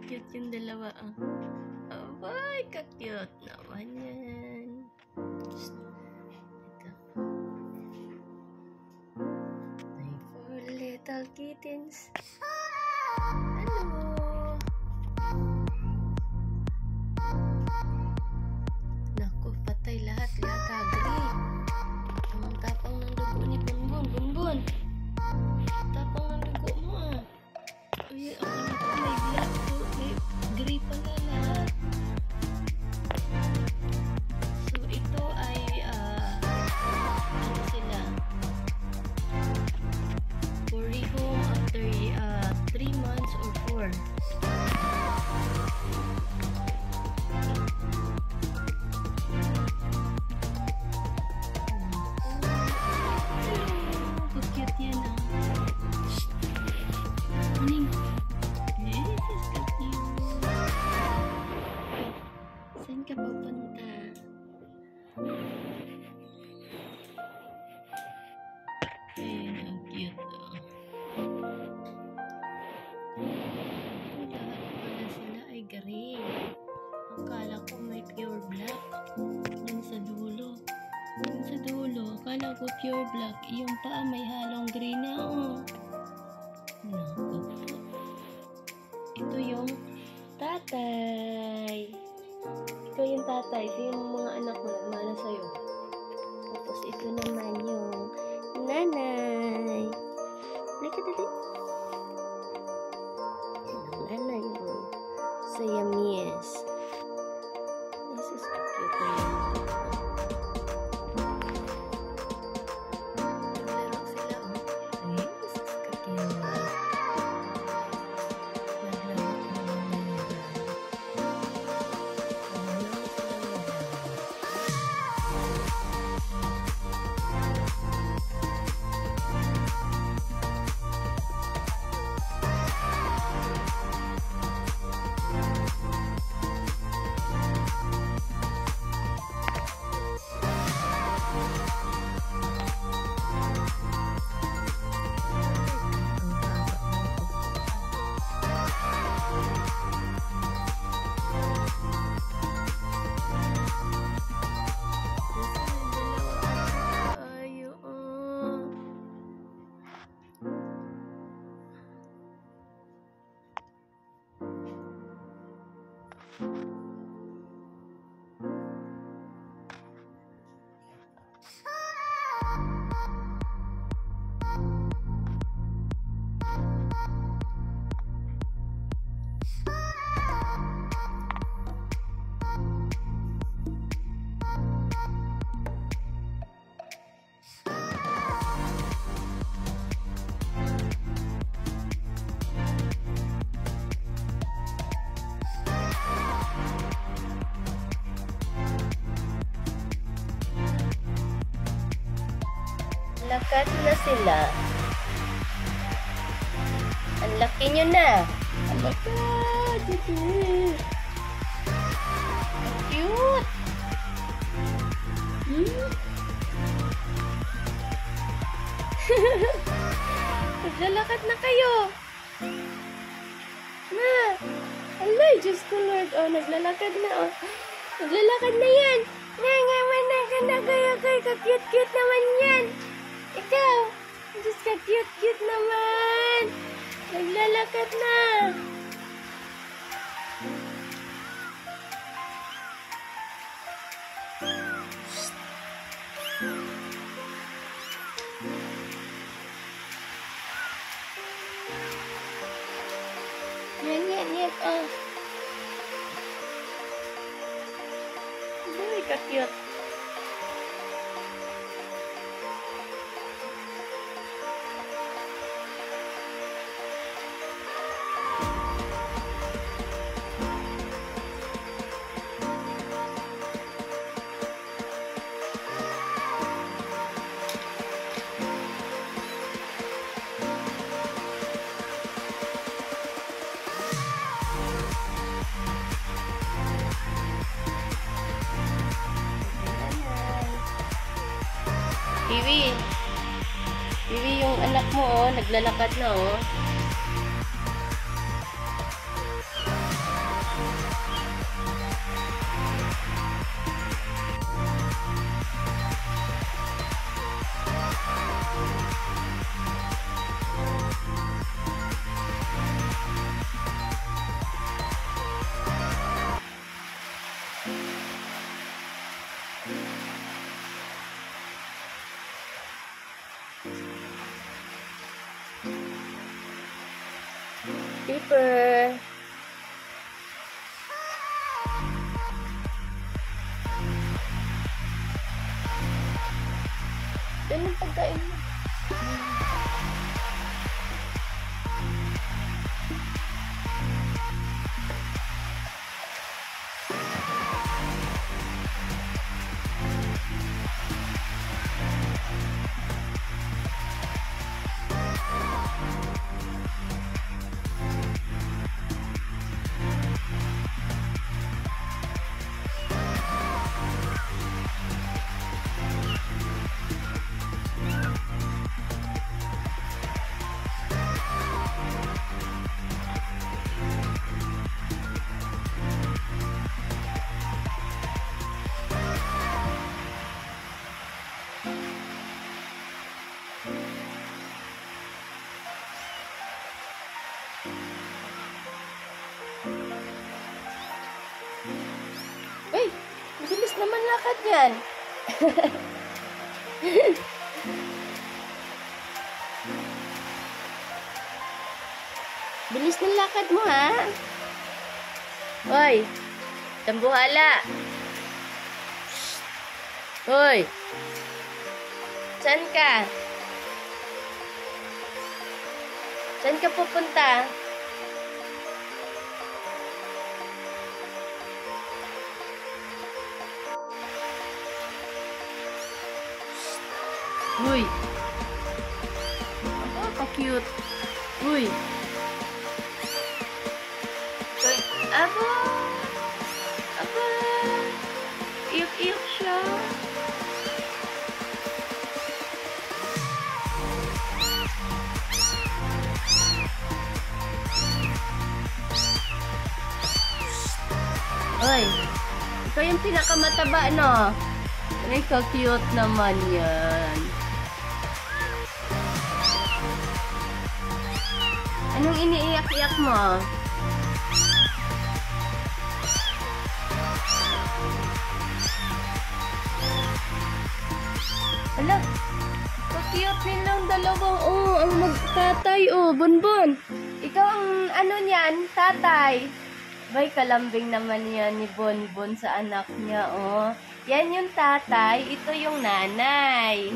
Cute yung dalawa, ah. Abay, ka-cute naman yan. Ito. My four little kittens. Hello. Naku, patay lahat. Agree. Ang tapang ng dugo ni Bunbun. Bunbun. Tapang ng dugo mo, ah. Uy, ako nito may black to. May gray pala lahat. So, ito ay, ano sila? For rehome after 3 months or 4. Saan ka papunta? Ayun, ang cute, oh. Lahat pala sila ay gray. Akala ko may pure black. Yan sa dulo. Yan sa dulo. Akala ko pure black. Yung paa may halong gray na, oh. Naku po. Ito yung tatay. Ikaw yung tatay. Sino yung mga anak mo nagmana sa'yo? Tapos ito naman yung nanay. Lika dali. Yung nanay mo. Siamese. This is so cute na yun. Naglaro sila, oh. Ay, this is so cute. Lakat na sila. Ang laki nyo na. Ang lakat. Ang cute. Naglalakad na kayo. Na. Alay, Diyos ko Lord. Oh, naglalakad na. Oh. Naglalakad na yan. Nga kayo. Ka-cute-cute naman yan. Ikaw. Diyos ka, cute naman. Naglalakad na. Yan. Oh. Uy, ka-cute. Piwi yung anak mo, oh, naglalakad na, oh. Pepper. Yan ang pagkain mo. Uy, bilis naman lakad yan. Bilis ng lakad mo, ha? Uy, tambuhala. Uy, saan ka? Saan ka pupunta? Uy. Oh, ka-cute. Uy. Uy. Aba. Aba. Iyok-iyok siya. Uy. Ikaw yung pinakamataba, no? Ay, ka-cute naman yan. Anong iniiyak-iyak mo? Ala, ka-cute nilang dalawang, ang magtatay, bonbon. Ikaw ang ano niyan, tatay. Bay, kalambing naman yan ni Bonbon sa anak niya, Yan yung tatay, ito yung nanay.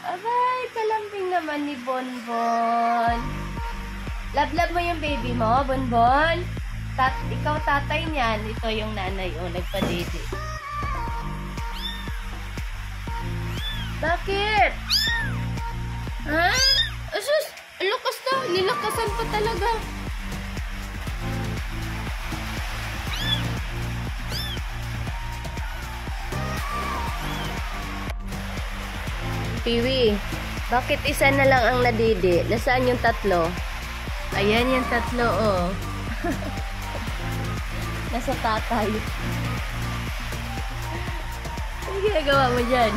Abay, kalambing naman ni Bonbon. Love mo yung baby mo, Bonbon. Ikaw tatay niyan, ito yung nanay, nagpadede. Bakit? Ha? Asus, lukas na, nilakasan pa talaga. Piwi, bakit isa na lang ang nadidi? Nasaan yung tatlo? Ayan yung tatlo, Nasa tatay. Ano ginagawa mo dyan?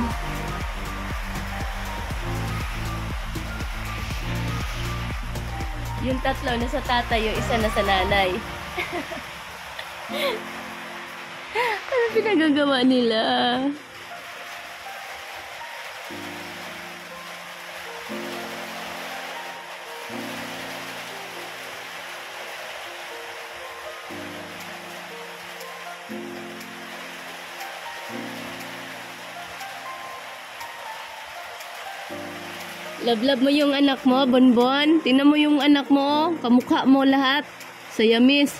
Yung tatlo nasa tatay, yung isa nasa nanay. Ano pinagagawa nila? Love mo yung anak mo, Bonbon. Tingnan mo yung anak mo, kamukha mo lahat. Sayamis.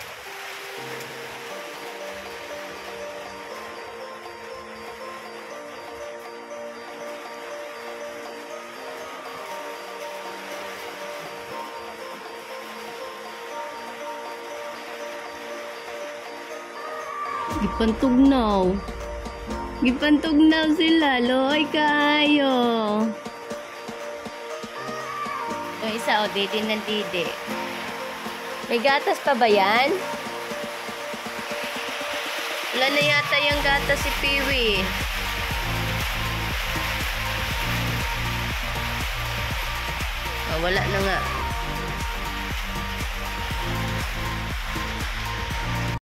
Gipantugnaw. Gipantugnaw sila. Loy kayo. Yung isa, didi ng didi. May gatas pa ba yan? Wala na yata yung gatas si Piwi. Wala na nga.